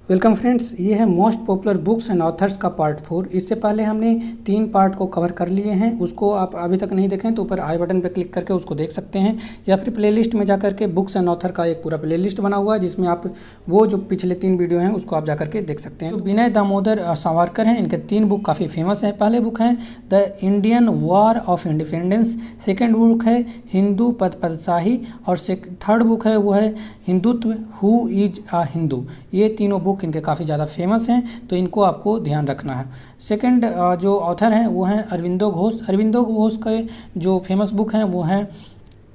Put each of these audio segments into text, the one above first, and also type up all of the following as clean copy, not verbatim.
Welcome friends, ये है most popular books and authors का पार्ट 4। इससे पहले हमने 3 पार्ट को कवर कर लिए हैं। उसको आप अभी तक नहीं देखें तो ऊपर आई बटन पर क्लिक करके उसको देख सकते हैं, या फिर प्लेलिस्ट में जाकर के बुक्स एंड ऑथर का एक पूरा प्लेलिस्ट बना हुआ है जिसमें आप वो जो पिछले 3 वीडियो हैं उसको आप जाकर के देख सकते हैं। तो विनय दामोदर सावरकर हैं, इनके 3 बुक काफ़ी फेमस हैं। पहले बुक है the Indian war of independence, second book है हिंदू पदशाही, और थर्ड बुक है वो है Hindutva, who is a Hindu. ये तीनों बुक इनके काफ़ी ज़्यादा फेमस हैं, तो इनको आपको ध्यान रखना है। सेकंड जो ऑथर हैं वो हैं अरविंदो घोष। अरविंदो घोष के जो फेमस बुक हैं वो हैं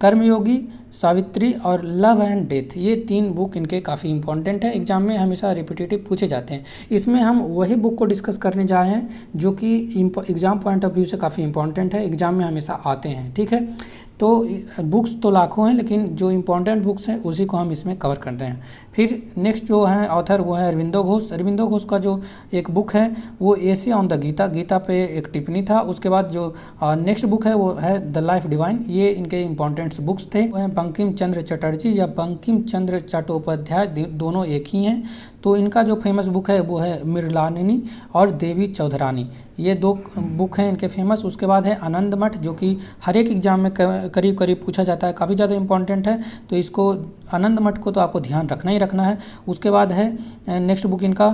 कर्मयोगी, सावित्री और लव एंड डेथ। ये 3 बुक इनके काफ़ी इंपॉर्टेंट है, एग्जाम में हमेशा रिपीटेटिव पूछे जाते हैं। इसमें हम वही बुक को डिस्कस करने जा रहे हैं जो कि एग्ज़ाम पॉइंट ऑफ व्यू से काफ़ी इंपॉर्टेंट है, एग्जाम में हमेशा आते हैं। ठीक है, तो बुक्स तो लाखों हैं, लेकिन जो इम्पोर्टेंट बुक्स हैं उसी को हम इसमें कवर करते हैं। फिर नेक्स्ट जो है ऑथर वो है अरविंदो घोष। अरविंदो घोष का जो एक बुक है वो essay on the Gita, Gita पे एक टिप्पणी था। उसके बाद जो नेक्स्ट बुक है वो है द लाइफ डिवाइन। ये इनके इम्पोर्टेंट बुक्स थे। वो हैं बंकिम चंद्र चटर्जी या बंकिम चंद्र चट्टोपाध्याय, दोनों एक ही हैं। तो इनका जो फेमस बुक है वो है मृणालिनी और देवी चौधरानी। ये 2 बुक हैं इनके फेमस। उसके बाद है आनंद मठ, जो कि हर एक एग्जाम में करीब करीब पूछा जाता है, काफ़ी ज़्यादा इंपॉर्टेंट है, तो इसको आनंद मठ को तो आपको ध्यान रखना ही रखना है। उसके बाद है नेक्स्ट बुक इनका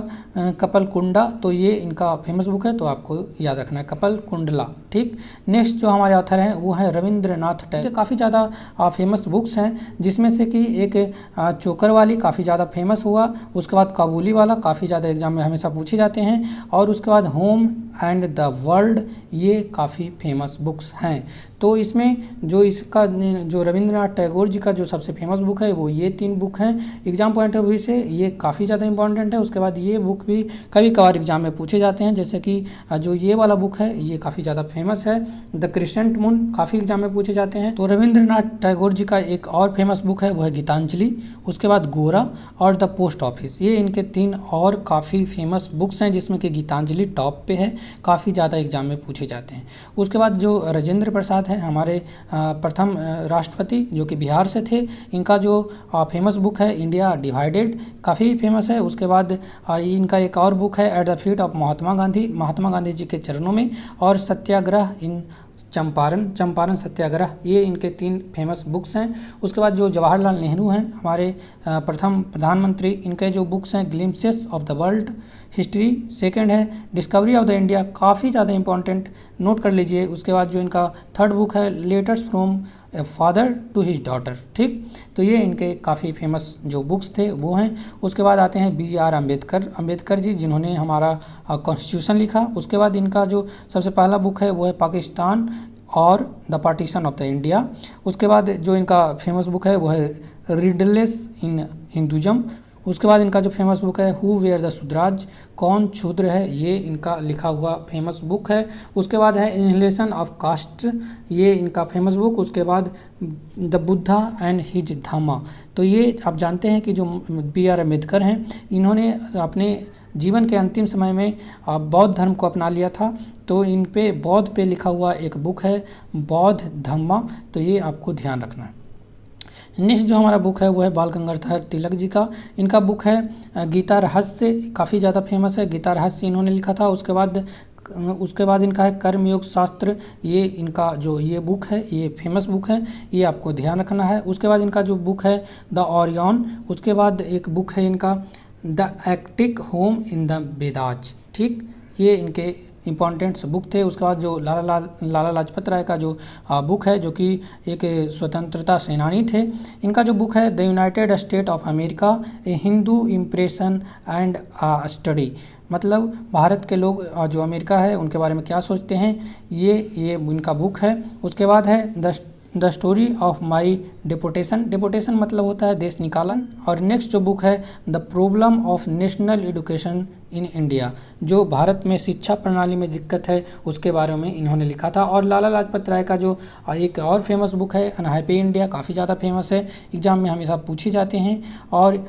कपल कुंडा, तो ये इनका फेमस बुक है, तो आपको याद रखना है कपल कुंडला। ठीक, नेक्स्ट जो हमारे ऑथर हैं वो है रविंद्रनाथ टैगोर। काफ़ी ज़्यादा फेमस बुक्स हैं, जिसमें से कि एक चोकर वाली काफ़ी ज़्यादा फेमस हुआ। उसके बाद काबुली वाला काफ़ी ज़्यादा एग्जाम में हमेशा पूछे जाते हैं, और उसके बाद होम एंड द वर्ल्ड, ये काफ़ी फेमस बुक्स हैं। तो इसमें जो इसका जो रविंद्रनाथ टैगोर जी का जो सबसे फेमस बुक है वो ये 3 बुक हैं। एग्जाम पॉइंट ऑफ व्यू से ये काफ़ी ज़्यादा इंपॉर्टेंट है। उसके बाद ये बुक भी कभी कभार एग्जाम में पूछे जाते हैं, जैसे कि जो ये वाला बुक है ये काफ़ी ज़्यादा फेमस है, द क्रिसेंट मून, काफ़ी एग्जाम में पूछे जाते हैं। तो रविंद्रनाथ टैगोर जी का एक और फेमस बुक है वो है गीतांजलि। उसके बाद गोरा और द पोस्ट ऑफिस, ये इनके 3 और काफ़ी फेमस बुक्स हैं, जिसमें कि गीतांजलि टॉप पे है, काफ़ी ज़्यादा एग्जाम में पूछे जाते हैं। उसके बाद जो राजेंद्र प्रसाद हैं, हमारे प्रथम राष्ट्रपति जो कि बिहार से थे, इनका जो फेमस बुक है इंडिया डिवाइडेड, काफ़ी फेमस है। उसके बाद इनका एक और बुक है at the feet of Mahatma Gandhi, Mahatma Gandhi ji के चरणों में, और सत्याग्रह इन चंपारण सत्याग्रह, ये इनके 3 फेमस बुक्स हैं। उसके बाद जो जवाहरलाल नेहरू हैं, हमारे प्रथम प्रधानमंत्री, इनके जो बुक्स हैं glimpses of the world history, second है डिस्कवरी ऑफ द इंडिया, काफ़ी ज़्यादा इंपॉर्टेंट, नोट कर लीजिए। उसके बाद जो इनका थर्ड बुक है letters from a father to his daughter. ठीक, तो ये इनके काफ़ी फेमस जो बुक्स थे वो हैं। उसके बाद आते हैं BR अम्बेडकर जी, जिन्होंने हमारा कॉन्स्टिट्यूशन लिखा। उसके बाद इनका जो सबसे पहला बुक है वो है पाकिस्तान और the partition of the India. उसके बाद जो इनका फेमस बुक है वो है रिडलेस इन हिंदुज़म। उसके बाद इनका जो फेमस बुक है हु वेयर द शूद्राज, कौन शूद्र है, ये इनका लिखा हुआ फेमस बुक है। उसके बाद है इनहेलेशन ऑफ कास्ट, ये इनका फेमस बुक। उसके बाद द बुद्धा एंड हिज धम्मा, तो ये आप जानते हैं कि जो BR अम्बेडकर हैं, इन्होंने अपने जीवन के अंतिम समय में बौद्ध धर्म को अपना लिया था, तो इन पे बौद्ध पे लिखा हुआ एक बुक है बौद्ध धम्मा, तो ये आपको ध्यान रखना है। नेक्स्ट जो हमारा बुक है वो है बाल गंगाधर तिलक जी का, इनका बुक है गीता रहस्य, काफ़ी ज़्यादा फेमस है, गीता रहस्य इन्होंने लिखा था। उसके बाद इनका है कर्मयोग शास्त्र, ये इनका जो ये बुक है ये फेमस बुक है, ये आपको ध्यान रखना है। उसके बाद इनका जो बुक है द ओरियन। उसके बाद एक बुक है इनका the एक्टिक home in the Vedas. ठीक, ये इनके इम्पॉर्टेंट्स बुक थे। उसके बाद जो लाला लाजपत राय का जो बुक है, जो कि एक स्वतंत्रता सेनानी थे, इनका जो बुक है the United state of America A Hindu impression and study, मतलब भारत के लोग जो अमेरिका है उनके बारे में क्या सोचते हैं, ये इनका बुक है। उसके बाद है the story of my deportation मतलब होता है देश निकालन। और नेक्स्ट जो बुक है the problem of national education in India, जो भारत में शिक्षा प्रणाली में दिक्कत है उसके बारे में इन्होंने लिखा था। और लाला लाजपत राय का जो एक और फेमस बुक है अनहैप्पी इंडिया, काफ़ी ज़्यादा फेमस है, एग्जाम में हमेशा पूछी जाते हैं। और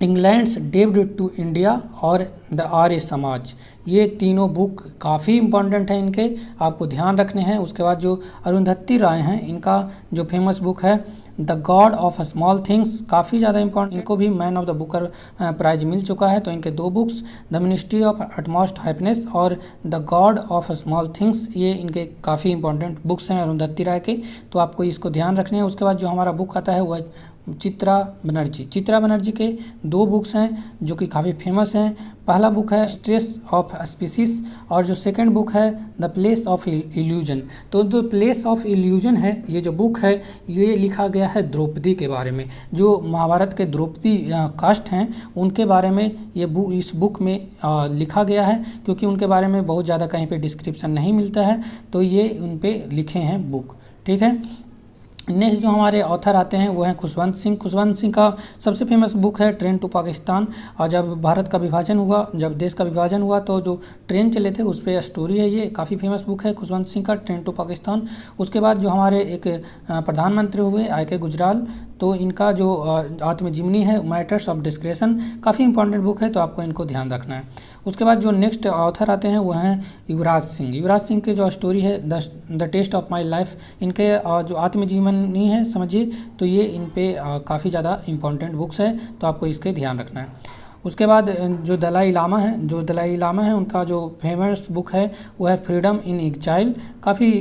इंग्लैंड्स डेब्ट टू इंडिया और द आर्य समाज। ये तीनों बुक काफ़ी इंपॉर्टेंट हैं, इनके आपको ध्यान रखने हैं। उसके बाद जो अरुंधति राय हैं, इनका जो फेमस बुक है the god of small things, काफ़ी ज़्यादा इंपॉर्टेंट, इनको भी man of the Booker prize मिल चुका है। तो इनके 2 books the ministry of utmost happiness और the god of small things, ये इनके काफ़ी इंपॉर्टेंट बुक्स हैं अरुंधति राय के, तो आपको इसको ध्यान रखने हैं। उसके बाद जो हमारा बुक आता है वह चित्रा बनर्जी। चित्रा बनर्जी के 2 बुक्स हैं जो कि काफ़ी फेमस हैं। पहला बुक है स्ट्रेस ऑफ स्पीसीज और जो सेकंड बुक है द प्लेस ऑफ इल्यूजन। तो जो प्लेस ऑफ इल्यूजन है, ये जो बुक है ये लिखा गया है द्रौपदी के बारे में, जो महाभारत के द्रौपदी कास्ट हैं उनके बारे में ये बुक इस बुक में लिखा गया है, क्योंकि उनके बारे में बहुत ज़्यादा कहीं पे डिस्क्रिप्शन नहीं मिलता है, तो ये उन पे लिखे हैं बुक। ठीक है। नेक्स्ट जो हमारे ऑथर आते हैं वो हैं खुशवंत सिंह। खुशवंत सिंह का सबसे फेमस बुक है ट्रेन टू पाकिस्तान। और जब भारत का विभाजन हुआ, जब देश का विभाजन हुआ तो जो ट्रेन चले थे उस पर स्टोरी है, ये काफ़ी फेमस बुक है खुशवंत सिंह का ट्रेन टू पाकिस्तान। उसके बाद जो हमारे एक प्रधानमंत्री हुए I.K. गुजराल, तो इनका जो आत्मजीवनी है मैटर्स ऑफ डिस्क्रेशन, काफ़ी इंपॉर्टेंट बुक है, तो आपको इनको ध्यान रखना है। उसके बाद जो नेक्स्ट ऑथर आते हैं वो हैं युवराज सिंह। युवराज सिंह की जो स्टोरी है the test of my life, इनके जो आत्मजीवन नहीं है समझिए, तो ये इन पे काफ़ी ज़्यादा इंपॉर्टेंट बुक्स है, तो आपको इसके ध्यान रखना है। उसके बाद जो दलाई लामा है उनका जो फेमस बुक है वो है फ्रीडम इन एग्जाइल, काफ़ी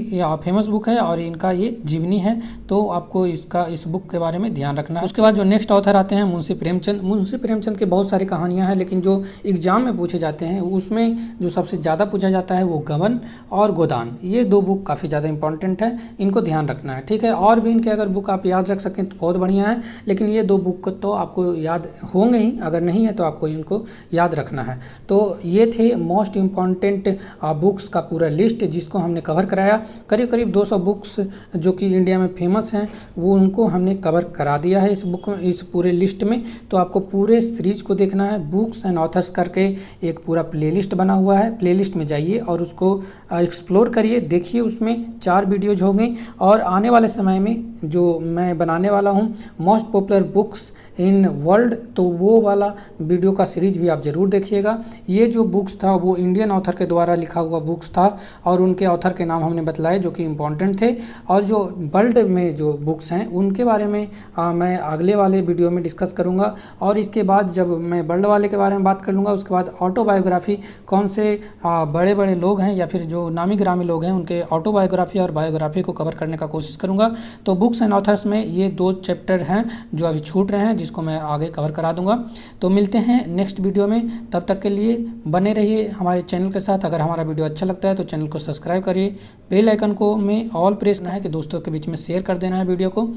फेमस बुक है और इनका ये जीवनी है, तो आपको इस बुक के बारे में ध्यान रखना है। उसके बाद जो नेक्स्ट ऑथर आते हैं मुंशी प्रेमचंद। मुंशी प्रेमचंद के बहुत सारी कहानियाँ हैं, लेकिन जो एग्जाम में पूछे जाते हैं उसमें जो सबसे ज़्यादा पूछा जाता है वो गबन और गोदान, ये 2 बुक काफ़ी ज़्यादा इंपॉर्टेंट है, इनको ध्यान रखना है। ठीक है। और भी इनके अगर बुक आप याद रख सकें तो बहुत बढ़िया है, लेकिन ये 2 बुक तो आपको याद होंगे ही, अगर नहीं है तो आपको इनको याद रखना है। तो ये थे मोस्ट इम्पॉर्टेंट बुक्स का पूरा लिस्ट जिसको हमने कवर कराया। करीब करीब 200 बुक्स जो कि इंडिया में फेमस हैं वो उनको हमने कवर करा दिया है इस बुक में, इस पूरे लिस्ट में। तो आपको पूरे सीरीज को देखना है। बुक्स एंड ऑथर्स करके एक पूरा प्लेलिस्ट बना हुआ है, प्लेलिस्ट में जाइए और उसको एक्सप्लोर करिए, देखिए, उसमें 4 वीडियोज होंगे। और आने वाले समय में जो मैं बनाने वाला हूँ most popular books in world, तो वो वाला वीडियो का सीरीज भी आप ज़रूर देखिएगा। ये जो बुक्स था वो इंडियन ऑथर के द्वारा लिखा हुआ बुक्स था और उनके ऑथर के नाम हमने बतलाए जो कि इम्पॉर्टेंट थे। और जो वर्ल्ड में जो बुक्स हैं उनके बारे में मैं अगले वाले वीडियो में डिस्कस करूँगा। और इसके बाद जब मैं वर्ल्ड वाले के बारे में बात कर लूँगा, उसके बाद ऑटोबायोग्राफी, कौन से बड़े बड़े लोग हैं या फिर जो नामी गिरामी लोग हैं उनके ऑटोबायोग्राफी और बायोग्राफी को कवर करने का कोशिश करूँगा। तो बुक्स एंड ऑथर्स में ये 2 चैप्टर हैं जो अभी छूट रहे हैं, जिसको मैं आगे कवर करा दूंगा। तो मिलते हैं नेक्स्ट वीडियो में, तब तक के लिए बने रहिए हमारे चैनल के साथ। अगर हमारा वीडियो अच्छा लगता है तो चैनल को सब्सक्राइब करिए, बेल आइकन को में ऑल प्रेस करना है कि दोस्तों के बीच में शेयर कर देना है वीडियो को।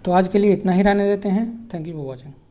तो आज के लिए इतना ही रहने देते हैं। Thank you for watching.